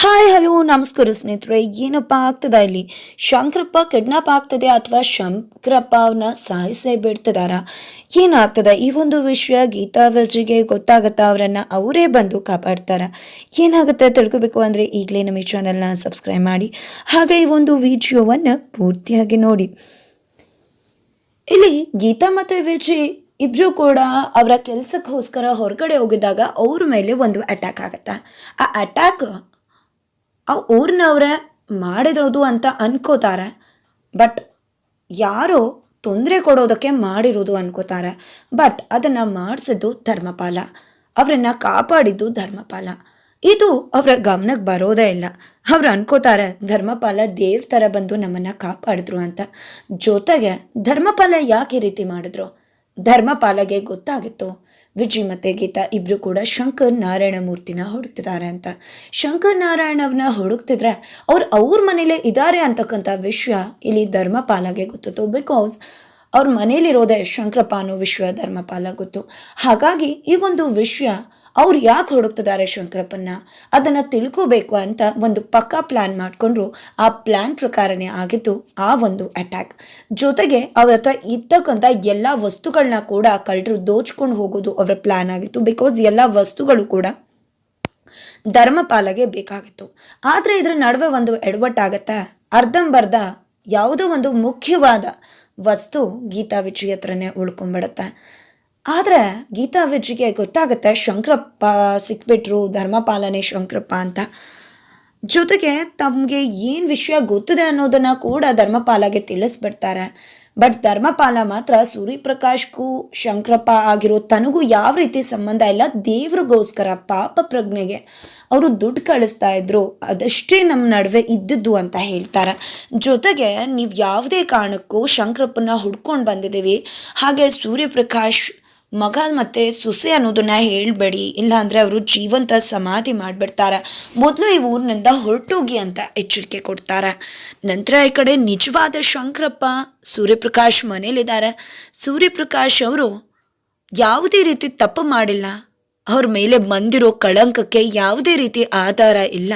Hi hello ನಮಸ್ಕಾರ ಸ್ನೇಹಿತರೆ. ಏನಪ್ಪ ಆಗ್ತದ ಇಲ್ಲಿ? ಶಂಕರಪ್ಪ ಕಿಡ್ನಾಪ್ ಆಗ್ತದೆ ಅಥವಾ ಶಂಕರಪ್ಪ ಅವನ್ನ ಸಾಯಿಸೇ ಬಿಡ್ತಿದಾರ? ಏನಾಗ್ತದ ಈ ಒಂದು ವಿಷಯ? ಗೀತಾ ವಿಜಿಗೆ ಗೊತ್ತಾಗತ್ತಾ? ಅವರನ್ನ ಅವರೇ ಬಂದು ಕಾಪಾಡ್ತಾರ? ಏನಾಗುತ್ತೆ ತಿಳ್ಕೊಬೇಕು ಅಂದ್ರೆ ಈಗಲೇ ನಮ್ಮ ಈ ಚಾನೆಲ್ನ ಸಬ್ಸ್ಕ್ರೈಬ್ ಮಾಡಿ, ಹಾಗೆ ಈ ಒಂದು ವಿಡಿಯೋವನ್ನ ಪೂರ್ತಿಯಾಗಿ ನೋಡಿ. ಇಲ್ಲಿ ಗೀತಾ ಮತ್ತೆ ವಿಜಯ್ ಇಬ್ರು ಕೂಡ ಅವರ ಕೆಲಸಕ್ಕೋಸ್ಕರ ಹೊರಗಡೆ ಹೋಗಿದ್ದಾಗ ಅವ್ರ ಮೇಲೆ ಒಂದು ಅಟ್ಯಾಕ್ ಆಗತ್ತೆ. ಆ ಅಟ್ಯಾಕ್ ಆ ಊರಿನವ್ರೆ ಮಾಡಿರೋದು ಅಂತ ಅನ್ಕೋತಾರೆ, ಬಟ್ ಯಾರೋ ತೊಂದರೆ ಕೊಡೋದಕ್ಕೆ ಮಾಡಿರೋದು ಅನ್ಕೋತಾರೆ. ಬಟ್ ಅದನ್ನು ಮಾಡಿಸಿದ್ದು ಧರ್ಮಪಾಲ, ಅವರನ್ನು ಕಾಪಾಡಿದ್ದು ಧರ್ಮಪಾಲ. ಇದು ಅವರ ಗಮನಕ್ಕೆ ಬರೋದೇ ಇಲ್ಲ. ಅವ್ರು ಅನ್ಕೋತಾರೆ ಧರ್ಮಪಾಲ ದೇವ್ರ ಥರ ಬಂದು ನಮ್ಮನ್ನು ಕಾಪಾಡಿದ್ರು ಅಂತ. ಜೊತೆಗೆ ಧರ್ಮಪಾಲ ಯಾಕೆ ಈ ರೀತಿ ಮಾಡಿದ್ರು? ಧರ್ಮಪಾಲಗೆ ಗೊತ್ತಾಗಿತ್ತು ವಿಜಯ್ ಮತ್ತು ಗೀತಾ ಇಬ್ಬರು ಕೂಡ ಶಂಕರ್ ನಾರಾಯಣ ಮೂರ್ತಿನ ಹುಡುಕ್ತಿದ್ದಾರೆ ಅಂತ. ಶಂಕರ್ ನಾರಾಯಣವ್ರನ್ನ ಹುಡುಕ್ತಿದ್ರೆ ಅವ್ರ ಮನೇಲೇ ಇದ್ದಾರೆ ಅಂತಕ್ಕಂಥ ವಿಷಯ ಇಲ್ಲಿ ಧರ್ಮಪಾಲಗೆ ಗೊತ್ತಿತ್ತು. ಬಿಕಾಸ್ ಅವ್ರ ಮನೇಲಿರೋದೇ ಶಂಕರಪ್ಪ ಅನ್ನೋ ವಿಷಯ ಧರ್ಮಪಾಲ ಗೊತ್ತು. ಹಾಗಾಗಿ ಈ ಒಂದು ವಿಷಯ ಅವ್ರು ಯಾಕೆ ಹುಡುಕ್ತಿದ್ದಾರೆ ಶಂಕರಪ್ಪನ್ನ ಅದನ್ನು ತಿಳ್ಕೋಬೇಕು ಅಂತ ಒಂದು ಪಕ್ಕಾ ಪ್ಲ್ಯಾನ್ ಮಾಡಿಕೊಂಡ್ರು. ಆ ಪ್ಲ್ಯಾನ್ ಪ್ರಕಾರನೇ ಆಗಿತ್ತು ಆ ಒಂದು ಅಟ್ಯಾಕ್. ಜೊತೆಗೆ ಅವ್ರ ಹತ್ರ ಇರ್ತಕ್ಕಂಥ ಎಲ್ಲ ವಸ್ತುಗಳನ್ನ ಕೂಡ ಕಳ್ಳರು ದೋಚ್ಕೊಂಡು ಹೋಗೋದು ಅವರ ಪ್ಲ್ಯಾನ್ ಆಗಿತ್ತು. ಬಿಕಾಸ್ ಎಲ್ಲ ವಸ್ತುಗಳು ಕೂಡ ಧರ್ಮಪಾಲಗೆ ಬೇಕಾಗಿತ್ತು. ಆದರೆ ಇದರ ನಡುವೆ ಒಂದು ಎಡವಟ್ಟಾಗತ್ತೆ. ಅರ್ಧಂಬರ್ಧ ಯಾವುದೋ ಒಂದು ಮುಖ್ಯವಾದ ವಸ್ತು ಗೀತಾ ವಿಜಯ್ ಹತ್ರನೇ ಉಳ್ಕೊಂಡ್ಬಿಡತ್ತೆ. ಆದರೆ ಗೀತಾ ವಿಜಿಗೆ ಗೊತ್ತಾಗುತ್ತೆ ಶಂಕರಪ್ಪ ಸಿಕ್ಬಿಟ್ರು, ಧರ್ಮಪಾಲನೆ ಶಂಕರಪ್ಪ ಅಂತ. ಜೊತೆಗೆ ತಮಗೆ ಏನು ವಿಷಯ ಗೊತ್ತಿದೆ ಅನ್ನೋದನ್ನು ಕೂಡ ಧರ್ಮಪಾಲಗೆ ತಿಳಿಸ್ಬಿಡ್ತಾರೆ. ಬಟ್ ಧರ್ಮಪಾಲ ಮಾತ್ರ ಸೂರ್ಯಪ್ರಕಾಶ್ಗೂ ಶಂಕರಪ್ಪ ಆಗಿರೋ ತನಗೂ ಯಾವ ರೀತಿ ಸಂಬಂಧ ಇಲ್ಲ, ದೇವ್ರಿಗೋಸ್ಕರ ಪಾಪ ಪ್ರಜ್ಞೆಗೆ ಅವರು ದುಡ್ಡು ಕಳಿಸ್ತಾ ಇದ್ರು, ಅದಷ್ಟೇ ನಮ್ಮ ನಡುವೆ ಇದ್ದದ್ದು ಅಂತ ಹೇಳ್ತಾರೆ. ಜೊತೆಗೆ ನೀವು ಯಾವುದೇ ಕಾರಣಕ್ಕೂ ಶಂಕರಪ್ಪನ ಹುಡ್ಕೊಂಡು ಬಂದಿದ್ದೀವಿ, ಹಾಗೆ ಸೂರ್ಯಪ್ರಕಾಶ್ ಮಗ ಮತ್ತು ಸೊಸೆ ಅನ್ನೋದನ್ನ ಹೇಳಬೇಡಿ, ಇಲ್ಲಾಂದರೆ ಅವರು ಜೀವಂತ ಸಮಾಧಿ ಮಾಡಿಬಿಡ್ತಾರೆ, ಮೊದಲು ಈ ಊರಿನಿಂದ ಹೊರಟೋಗಿ ಅಂತ ಎಚ್ಚರಿಕೆ ಕೊಡ್ತಾರೆ. ನಂತರ ಈ ಕಡೆ ನಿಜವಾದ ಶಂಕರಪ್ಪ ಸೂರ್ಯಪ್ರಕಾಶ್ ಮನೇಲಿದ್ದಾರೆ. ಸೂರ್ಯಪ್ರಕಾಶ್ ಅವರು ಯಾವುದೇ ರೀತಿ ತಪ್ಪು ಮಾಡಿಲ್ಲ, ಅವ್ರ ಮೇಲೆ ಬಂದಿರೋ ಕಳಂಕಕ್ಕೆ ಯಾವುದೇ ರೀತಿ ಆಧಾರ ಇಲ್ಲ.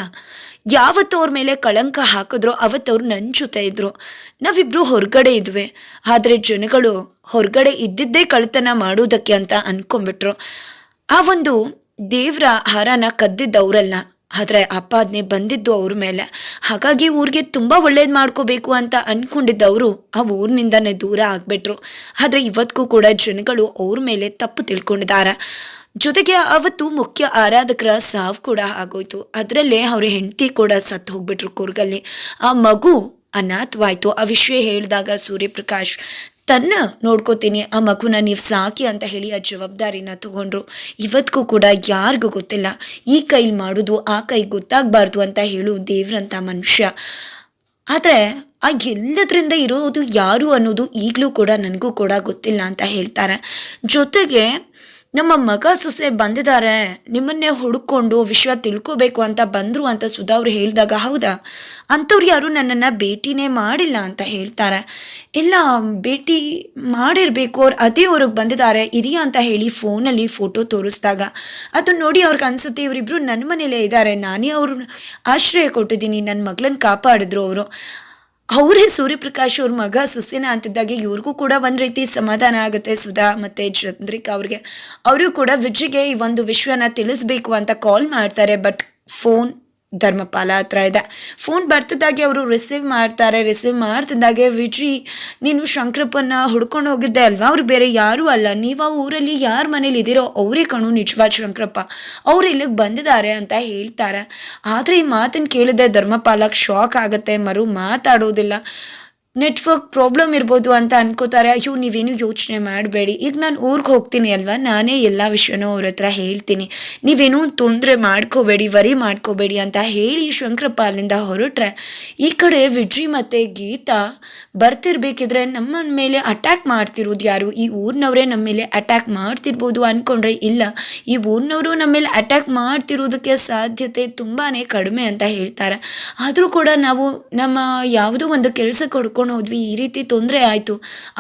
ಯಾವತ್ತು ಅವ್ರ ಮೇಲೆ ಕಳಂಕ ಹಾಕಿದ್ರೋ ಅವತ್ತವ್ರು ನನ್ನ ಜೊತೆ ಇದ್ದರು, ನಾವಿಬ್ಬರು ಹೊರಗಡೆ ಇದ್ವಿ. ಆದರೆ ಜನಗಳು ಹೊರಗಡೆ ಇದ್ದಿದ್ದೇ ಕಳ್ತನ ಮಾಡೋದಕ್ಕೆ ಅಂತ ಅಂದ್ಕೊಂಡ್ಬಿಟ್ರು. ಆ ಒಂದು ದೇವರ ಹಾರನ ಕದ್ದಿದ್ದವರಲ್ಲ, ಆದರೆ ಆಪಾದನೆ ಬಂದಿದ್ದು ಅವ್ರ ಮೇಲೆ. ಹಾಗಾಗಿ ಊರಿಗೆ ತುಂಬ ಒಳ್ಳೇದು ಮಾಡ್ಕೋಬೇಕು ಅಂತ ಅಂದ್ಕೊಂಡಿದ್ದವರು ಆ ಊರಿನಿಂದನೇ ದೂರ ಆಗಿಬಿಟ್ರು. ಆದರೆ ಇವತ್ತಿಗೂ ಕೂಡ ಜನಗಳು ಅವ್ರ ಮೇಲೆ ತಪ್ಪು ತಿಳ್ಕೊಂಡಿದ್ದಾರೆ. ಜೊತೆಗೆ ಅವತ್ತು ಮುಖ್ಯ ಆರಾಧಕರ ಸಾವು ಕೂಡ ಆಗೋಯ್ತು. ಅದರಲ್ಲೇ ಅವ್ರ ಹೆಂಡತಿ ಕೂಡ ಸತ್ತು ಹೋಗ್ಬಿಟ್ರು ಕೂರ್ಗಲ್ಲಿ. ಆ ಮಗು ಅನಾಥವಾಯಿತು. ಆ ವಿಷಯ ಹೇಳಿದಾಗ ಸೂರ್ಯಪ್ರಕಾಶ್ ತನ್ನ ನೋಡ್ಕೋತೀನಿ, ಆ ಮಗುನ ನೀವು ಸಾಕಿ ಅಂತ ಹೇಳಿ ಆ ಜವಾಬ್ದಾರಿನ ತಗೊಂಡ್ರು. ಇವತ್ತಿಗೂ ಕೂಡ ಯಾರಿಗೂ ಗೊತ್ತಿಲ್ಲ, ಈ ಕೈಲಿ ಮಾಡೋದು ಆ ಕೈ ಗೊತ್ತಾಗಬಾರ್ದು ಅಂತ ಹೇಳು ದೇವ್ರಂಥ ಮನುಷ್ಯ. ಆದರೆ ಆ ಎಲ್ಲದರಿಂದ ಇರೋದು ಯಾರು ಅನ್ನೋದು ಈಗಲೂ ಕೂಡ ನನಗೂ ಕೂಡ ಗೊತ್ತಿಲ್ಲ ಅಂತ ಹೇಳ್ತಾರೆ. ಜೊತೆಗೆ ನಮ್ಮ ಮಗ ಸೊಸೆ ಬಂದಿದ್ದಾರೆ, ನಿಮ್ಮನ್ನೇ ಹುಡುಕೊಂಡು ವಿಷಯ ತಿಳ್ಕೋಬೇಕು ಅಂತ ಬಂದರು ಅಂತ ಸುಧಾ ಅವ್ರು ಹೇಳಿದಾಗ, ಹೌದಾ ಅಂಥವ್ರು ಯಾರು ನನ್ನನ್ನು ಭೇಟಿನೇ ಮಾಡಿಲ್ಲ ಅಂತ ಹೇಳ್ತಾರೆ. ಇಲ್ಲ ಭೇಟಿ ಮಾಡಿರಬೇಕು, ಅವ್ರು ಅದೇ ಅವ್ರಿಗೆ ಬಂದಿದ್ದಾರೆ ಇರಿ ಅಂತ ಹೇಳಿ ಫೋನಲ್ಲಿ ಫೋಟೋ ತೋರಿಸಿದಾಗ ಅದನ್ನ ನೋಡಿ ಅವ್ರಿಗೆ ಅನಿಸುತ್ತೆ ಇವರಿಬ್ಬರು ನನ್ನ ಮನೇಲೇ ಇದ್ದಾರೆ, ನಾನೇ ಅವ್ರ ಆಶ್ರಯ ಕೊಟ್ಟಿದ್ದೀನಿ, ನನ್ನ ಮಗಳನ್ನ ಕಾಪಾಡಿದ್ರು ಅವರು, ಅವರೇ ಸೂರ್ಯಪ್ರಕಾಶ್ ಅವ್ರ ಮಗ ಸೊಸೆನ ಅಂತಿದ್ದಾಗೆ ಇವ್ರಿಗೂ ಕೂಡ ಒಂದು ರೀತಿ ಸಮಾಧಾನ ಆಗುತ್ತೆ. ಸುಧಾ ಮತ್ತು ಚಂದ್ರಿಕಾ ಅವರು ಕೂಡ ವಿಜಿಗೆ ಈ ಒಂದು ವಿಷಯನ ತಿಳಿಸ್ಬೇಕು ಅಂತ ಕಾಲ್ ಮಾಡ್ತಾರೆ. ಬಟ್ ಫೋನ್ ಧರ್ಮಪಾಲ ಹತ್ರ ಇದೆ. ಫೋನ್ ಬರ್ತಿದ್ದಾಗೆ ಅವರು ರಿಸೀವ್ ಮಾಡ್ತಾರೆ. ರಿಸೀವ್ ಮಾಡ್ತಿದ್ದಾಗೆ ವಿಜಿ, ನೀನು ಶಂಕರಪ್ಪನ ಹುಡ್ಕೊಂಡು ಹೋಗಿದ್ದೆ ಅಲ್ವಾ, ಅವ್ರು ಬೇರೆ ಯಾರೂ ಅಲ್ಲ, ನೀವು ಆ ಊರಲ್ಲಿ ಯಾರ ಮನೇಲಿ ಇದ್ದೀರೋ ಅವರೇ ಕಣು ನಿಜವಾದ ಶಂಕರಪ್ಪ, ಅವ್ರು ಇಲ್ಲಿಗೆ ಬಂದಿದ್ದಾರೆ ಅಂತ ಹೇಳ್ತಾರೆ. ಆದರೆ ಈ ಮಾತನ್ನು ಕೇಳಿದೆ ಧರ್ಮಪಾಲಕ್ಕೆ ಶಾಕ್ ಆಗುತ್ತೆ. ಮಾತಾಡೋದಿಲ್ಲ, ನೆಟ್ವರ್ಕ್ ಪ್ರಾಬ್ಲಮ್ ಇರ್ಬೋದು ಅಂತ ಅನ್ಕೋತಾರೆ. ಅಯ್ಯೋ ನೀವೇನು ಯೋಚನೆ ಮಾಡಬೇಡಿ, ಈಗ ನಾನು ಊರಿಗೆ ಹೋಗ್ತೀನಿ ಅಲ್ವಾ, ನಾನೇ ಎಲ್ಲ ವಿಷಯನೂ ಅವ್ರ ಹತ್ರ ಹೇಳ್ತೀನಿ, ನೀವೇನೂ ತೊಂದರೆ ಮಾಡ್ಕೋಬೇಡಿ, ವರಿ ಮಾಡ್ಕೋಬೇಡಿ ಅಂತ ಹೇಳಿ ಶಂಕರಪ್ಪ ಅಲ್ಲಿಂದ ಹೊರಟ್ರೆ, ಈ ಕಡೆ ವಿಜಯ್ ಮತ್ತು ಗೀತಾ ಬರ್ತಿರ್ಬೇಕಿದ್ರೆ ನಮ್ಮ ಮೇಲೆ ಅಟ್ಯಾಕ್ ಮಾಡ್ತಿರೋದು ಯಾರು, ಈ ಊರಿನವರೇ ನಮ್ಮ ಮೇಲೆ ಅಟ್ಯಾಕ್ ಮಾಡ್ತಿರ್ಬೋದು ಅಂದ್ಕೊಂಡ್ರೆ ಇಲ್ಲ, ಈ ಊರಿನವರು ನಮ್ಮ ಮೇಲೆ ಅಟ್ಯಾಕ್ ಮಾಡ್ತಿರೋದಕ್ಕೆ ಸಾಧ್ಯತೆ ತುಂಬಾ ಕಡಿಮೆ ಅಂತ ಹೇಳ್ತಾರೆ. ಆದರೂ ಕೂಡ ನಾವು ನಮ್ಮ ಯಾವುದೋ ಒಂದು ಕೆಲಸ ಕಳ್ಕೊಂಡು ಹೋದ್ವಿ, ಈ ರೀತಿ ತೊಂದರೆ ಆಯಿತು,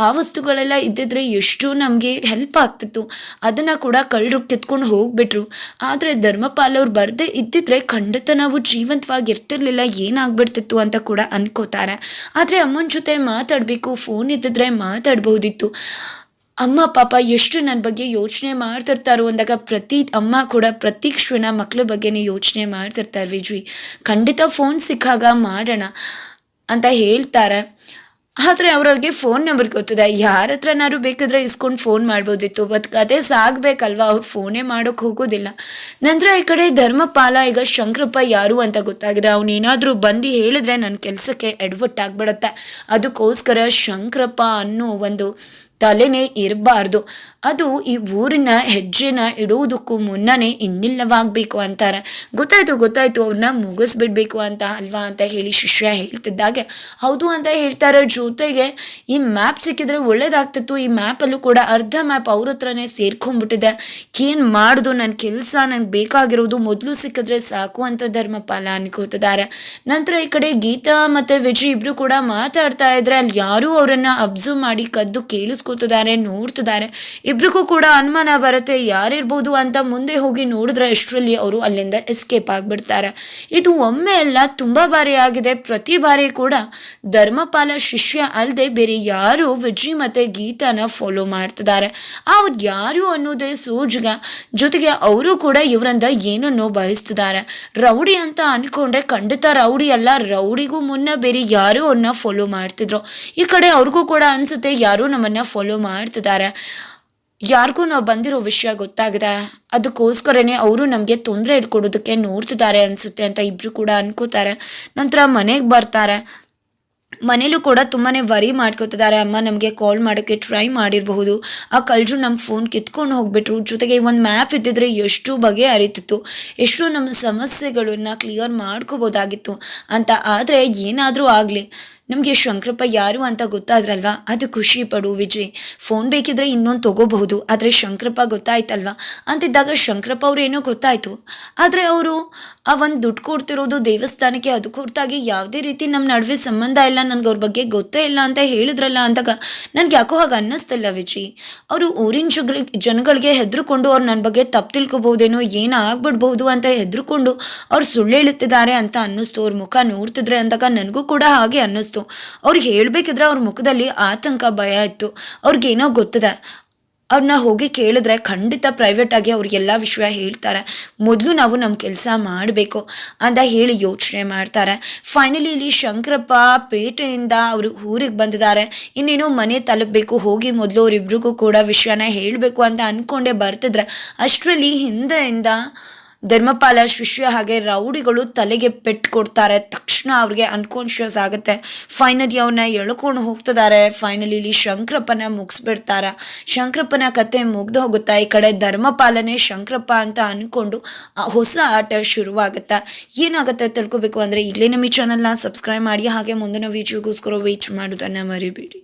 ಆ ವಸ್ತುಗಳೆಲ್ಲ ಇದ್ದಿದ್ರೆ ಎಷ್ಟು ನಮಗೆ ಹೆಲ್ಪ್ ಆಗ್ತಿತ್ತು, ಅದನ್ನು ಕೂಡ ಕಳ್ಳರು ಕಿತ್ಕೊಂಡು ಹೋಗ್ಬಿಟ್ರು. ಆದರೆ ಧರ್ಮಪಾಲ್ ಅವ್ರು ಬರದೇ ಇದ್ದಿದ್ರೆ ಖಂಡಿತ ನಾವು ಜೀವಂತವಾಗಿ ಇರ್ತಿರ್ಲಿಲ್ಲ, ಏನಾಗ್ಬಿಡ್ತಿತ್ತು ಅಂತ ಕೂಡ ಅನ್ಕೋತಾರೆ. ಆದರೆ ಅಮ್ಮನ ಜೊತೆ ಮಾತಾಡಬೇಕು, ಫೋನ್ ಇದ್ದಿದ್ರೆ ಮಾತಾಡ್ಬೋದಿತ್ತು. ಅಮ್ಮ ಪಾಪ ಎಷ್ಟು ನನ್ನ ಬಗ್ಗೆ ಯೋಚನೆ ಮಾಡ್ತಿರ್ತಾರೋ ಅಂದಾಗ ಅಮ್ಮ ಕೂಡ ಪ್ರತಿ ಕ್ಷಣ ಮಕ್ಕಳ ಬಗ್ಗೆನೇ ಯೋಚನೆ ಮಾಡ್ತಿರ್ತಾರೆ. ವಿಜಯ್ ಖಂಡಿತ ಫೋನ್ ಸಿಕ್ಕಾಗ ಮಾಡೋಣ ಅಂತ ಹೇಳ್ತಾರೆ. ಆದರೆ ಅವ್ರಿಗೆ ಫೋನ್ ನಂಬರ್ ಗೊತ್ತಿದೆ, ಯಾರ ಹತ್ರನಾದ್ರು ಬೇಕಾದ್ರೆ ಇಸ್ಕೊಂಡು ಫೋನ್ ಮಾಡ್ಬೋದಿತ್ತು, ಬಟ್ ಅದೇ ಸಾಗಬೇಕಲ್ವ, ಅವ್ರು ಫೋನೇ ಮಾಡೋಕ್ಕೆ ಹೋಗೋದಿಲ್ಲ. ನಂತರ ಈ ಕಡೆ ಧರ್ಮಪಾಲ ಈಗ ಶಂಕರಪ್ಪ ಯಾರು ಅಂತ ಗೊತ್ತಾಗಿದೆ. ಅವನೇನಾದರೂ ಬಂದು ಹೇಳಿದ್ರೆ ನನ್ನ ಕೆಲಸಕ್ಕೆ ಎಡವಟ್ಟಾಗ್ಬಿಡತ್ತೆ, ಅದಕ್ಕೋಸ್ಕರ ಶಂಕರಪ್ಪ ಅನ್ನೋ ಒಂದು ತಲೆನೇ ಇರಬಾರ್ದು, ಅದು ಈ ಊರಿನ ಹೆಜ್ಜೆನ ಇಡುವುದಕ್ಕೂ ಮುನ್ನನೇ ಇನ್ನಿಲ್ಲವಾಗಬೇಕು ಅಂತಾರೆ. ಗೊತ್ತಾಯ್ತು ಅವ್ರನ್ನ ಮುಗಿಸ್ಬಿಡ್ಬೇಕು ಅಂತ ಅಲ್ವಾ ಅಂತ ಹೇಳಿ ಶಿಷ್ಯ ಹೇಳ್ತಿದ್ದಾಗೆ ಹೌದು ಅಂತ ಹೇಳ್ತಾರೆ. ಜೊತೆಗೆ ಈ ಮ್ಯಾಪ್ ಸಿಕ್ಕಿದ್ರೆ ಒಳ್ಳೇದಾಗ್ತಿತ್ತು, ಈ ಮ್ಯಾಪಲ್ಲೂ ಕೂಡ ಅರ್ಧ ಮ್ಯಾಪ್ ಅವ್ರ ಹತ್ರನೇ ಸೇರ್ಕೊಂಡ್ಬಿಟ್ಟಿದೆ, ಏನು ಮಾಡೋದು, ನನ್ನ ಕೆಲಸ ನನಗೆ ಬೇಕಾಗಿರೋದು ಮೊದಲು ಸಿಕ್ಕಿದ್ರೆ ಸಾಕು ಅಂತ ಧರ್ಮಪಾಲ ಅನ್ಕೋತಿದ್ದಾರೆ. ನಂತರ ಈ ಕಡೆ ಗೀತಾ ಮತ್ತು ವಿಜಯ್ ಇಬ್ರು ಕೂಡ ಮಾತಾಡ್ತಾ ಇದ್ರೆ ಅಲ್ಲಿ ಯಾರೂ ಅವರನ್ನು ಅಬ್ಸರ್ವ್ ಮಾಡಿ ಕದ್ದು ಕೇಳಿಸ್ಕೊತಿದ್ದಾರೆ, ನೋಡ್ತಿದ್ದಾರೆ. ಇಬ್ರಿಗೂ ಕೂಡ ಅನುಮಾನ ಬರುತ್ತೆ ಯಾರಿರ್ಬೋದು ಅಂತ. ಮುಂದೆ ಹೋಗಿ ನೋಡಿದ್ರೆ ಅಷ್ಟರಲ್ಲಿ ಅವರು ಅಲ್ಲಿಂದ ಎಸ್ಕೇಪ್ ಆಗಿಬಿಡ್ತಾರೆ. ಇದು ಒಮ್ಮೆ ಅಲ್ಲ, ತುಂಬ ಬಾರಿ ಆಗಿದೆ. ಪ್ರತಿ ಬಾರಿ ಕೂಡ ಧರ್ಮಪಾಲ ಶಿಷ್ಯ ಅಲ್ಲದೆ ಬೇರೆ ಯಾರು ವಿಜಯ್ ಮತ್ತು ಗೀತಾನ ಫಾಲೋ ಮಾಡ್ತಿದ್ದಾರೆ. ಅವ್ರು ಯಾರು ಅನ್ನೋದೇ ಸೋಜ್ಗ, ಜೊತೆಗೆ ಅವರು ಕೂಡ ಇವರಿಂದ ಏನನ್ನೋ ಬಯಸ್ತಿದ್ದಾರೆ. ರೌಡಿ ಅಂತ ಅನ್ಕೊಂಡ್ರೆ ಖಂಡಿತ ರೌಡಿ ಅಲ್ಲ, ರೌಡಿಗೂ ಮುನ್ನ ಬೇರೆ ಯಾರೋ ಅವ್ರನ್ನ ಫಾಲೋ ಮಾಡ್ತಿದ್ರು. ಈ ಕಡೆ ಅವ್ರಿಗೂ ಕೂಡ ಅನ್ಸುತ್ತೆ ಯಾರೋ ನಮ್ಮನ್ನ ಫಾಲೋ ಮಾಡ್ತಿದ್ದಾರೆ, ಯಾರಿಗೂ ನಾವು ಬಂದಿರೋ ವಿಷಯ ಗೊತ್ತಾಗಿದೆ, ಅದಕ್ಕೋಸ್ಕರನೇ ಅವರು ನಮಗೆ ತೊಂದರೆ ಇಟ್ಕೊಡೋದಕ್ಕೆ ನೋಡ್ತಿದ್ದಾರೆ ಅನಿಸುತ್ತೆ ಅಂತ ಇಬ್ಬರು ಕೂಡ ಅನ್ಕೋತಾರೆ. ನಂತರ ಮನೆಗೆ ಬರ್ತಾರೆ. ಮನೇಲೂ ಕೂಡ ತುಂಬಾ ವರಿ ಮಾಡ್ಕೋತಿದ್ದಾರೆ. ಅಮ್ಮ ನಮಗೆ ಕಾಲ್ ಮಾಡೋಕ್ಕೆ ಟ್ರೈ ಮಾಡಿರಬಹುದು, ಆ ಕಳ್ಳರು ನಮ್ಮ ಫೋನ್ ಕಿತ್ಕೊಂಡು ಹೋಗ್ಬಿಟ್ರು, ಜೊತೆಗೆ ಒಂದು ಮ್ಯಾಪ್ ಇದ್ದಿದ್ರೆ ಎಷ್ಟು ಬಗೆ ಅರಿತಿತ್ತು, ಎಷ್ಟು ನಮ್ಮ ಸಮಸ್ಯೆಗಳನ್ನ ಕ್ಲಿಯರ್ ಮಾಡ್ಕೋಬೋದಾಗಿತ್ತು ಅಂತ. ಆದರೆ ಏನಾದರೂ ಆಗಲಿ, ನಮಗೆ ಶಂಕರಪ್ಪ ಯಾರು ಅಂತ ಗೊತ್ತಾದ್ರಲ್ವಾ, ಅದು ಖುಷಿ ಪಡು ವಿಜಯ್. ಫೋನ್ ಬೇಕಿದ್ರೆ ಇನ್ನೊಂದು ತೊಗೋಬಹುದು, ಆದರೆ ಶಂಕರಪ್ಪ ಗೊತ್ತಾಯ್ತಲ್ವಾ ಅಂತಿದ್ದಾಗ ಶಂಕರಪ್ಪ ಅವ್ರು ಏನೋ ಗೊತ್ತಾಯಿತು, ಆದರೆ ಅವರು ಆ ಒಂದು ದುಡ್ಡು ಕೊಡ್ತಿರೋದು ದೇವಸ್ಥಾನಕ್ಕೆ, ಅದಕ್ಕೆ ಹೊರತಾಗಿ ಯಾವುದೇ ರೀತಿ ನಮ್ಮ ನಡುವೆ ಸಂಬಂಧ ಇಲ್ಲ, ನನಗೆ ಅವ್ರ ಬಗ್ಗೆ ಗೊತ್ತೇ ಇಲ್ಲ ಅಂತ ಹೇಳಿದ್ರಲ್ಲ ಅಂದಾಗ ನನಗೆ ಯಾಕೋ ಹಾಗೆ ಅನ್ನಿಸ್ತಿಲ್ಲ ವಿಜಯ್. ಅವರು ಊರಿನ ಜನಗಳಿಗೆ ಹೆದರ್ಕೊಂಡು ಅವ್ರು ನನ್ನ ಬಗ್ಗೆ ತಪ್ಪು ತಿಳ್ಕೊಬೋದೇನೋ, ಏನೋ ಆಗ್ಬಿಡ್ಬಹುದು ಅಂತ ಹೆದರ್ಕೊಂಡು ಅವ್ರು ಸುಳ್ಳು ಹೇಳುತ್ತಿದ್ದಾರೆ ಅಂತ ಅನ್ನಿಸ್ತು. ಅವ್ರ ಮುಖ ನೋಡ್ತಿದ್ರೆ ಅಂದಾಗ ನನಗೂ ಕೂಡ ಹಾಗೆ ಅನ್ನಿಸ್ತು. ಅವ್ರಿಗೆ ಹೇಳ್ಬೇಕಿದ್ರೆ ಅವ್ರ ಮುಖದಲ್ಲಿ ಆತಂಕ, ಭಯ ಇತ್ತು. ಅವ್ರಿಗೇನೋ ಗೊತ್ತಿದೆ, ಅವ್ರನ್ನ ಹೋಗಿ ಕೇಳಿದ್ರೆ ಖಂಡಿತ ಪ್ರೈವೇಟ್ ಆಗಿ ಅವ್ರಿಗೆಲ್ಲ ವಿಷಯ ಹೇಳ್ತಾರೆ, ಮೊದಲು ನಾವು ನಮ್ಮ ಕೆಲಸ ಮಾಡಬೇಕು ಅಂತ ಹೇಳಿ ಯೋಚನೆ ಮಾಡ್ತಾರೆ. ಫೈನಲಿ ಇಲ್ಲಿ ಶಂಕರಪ್ಪ ಪೇಟೆಯಿಂದ ಅವರು ಊರಿಗೆ ಬಂದಿದ್ದಾರೆ, ಇನ್ನೇನೋ ಮನೆ ತಲುಪಬೇಕು, ಹೋಗಿ ಮೊದಲು ಅವರಿಬ್ರಿಗೂ ಕೂಡ ವಿಷಯನ ಹೇಳಬೇಕು ಅಂತ ಅಂದ್ಕೊಂಡೇ ಬರ್ತಿದ್ರೆ ಅಷ್ಟರಲ್ಲಿ ಹಿಂದೆಯಿಂದ ಧರ್ಮಪಾಲ ಶಿಷ್ಯ ಹಾಗೆ ರೌಡಿಗಳು ತಲೆಗೆ ಪೆಟ್ಟು ಕೊಡ್ತಾರೆ. ತಕ್ಷಣ ಅವ್ರಿಗೆ ಅನ್ಕಾನ್ಷಿಯಸ್ ಆಗುತ್ತೆ. ಫೈನಲಿ ಅವ್ರನ್ನ ಎಳ್ಕೊಂಡು ಹೋಗ್ತಿದ್ದಾರೆ. ಫೈನಲಿ ಇಲ್ಲಿ ಶಂಕರಪ್ಪನ ಮುಗಿಸ್ಬಿಡ್ತಾರೆ. ಶಂಕರಪ್ಪನ ಕತೆ ಮುಗ್ದು ಹೋಗುತ್ತಾ. ಈ ಕಡೆ ಧರ್ಮಪಾಲನೆ ಶಂಕರಪ್ಪ ಅಂತ ಅಂದ್ಕೊಂಡು ಹೊಸ ಆಟ ಶುರುವಾಗುತ್ತೆ. ಏನಾಗುತ್ತೆ ತಿಳ್ಕೊಬೇಕು ಅಂದರೆ ಈಗಲೇ ನಮ್ಮ ಈ ಚಾನಲ್ನ ಸಬ್ಸ್ಕ್ರೈಬ್ ಮಾಡಿ, ಹಾಗೆ ಮುಂದಿನ ವಿಡಿಯೋಗೋಸ್ಕರ ವೇಟ್ ಮಾಡೋದನ್ನು ಮರಿಬೇಡಿ.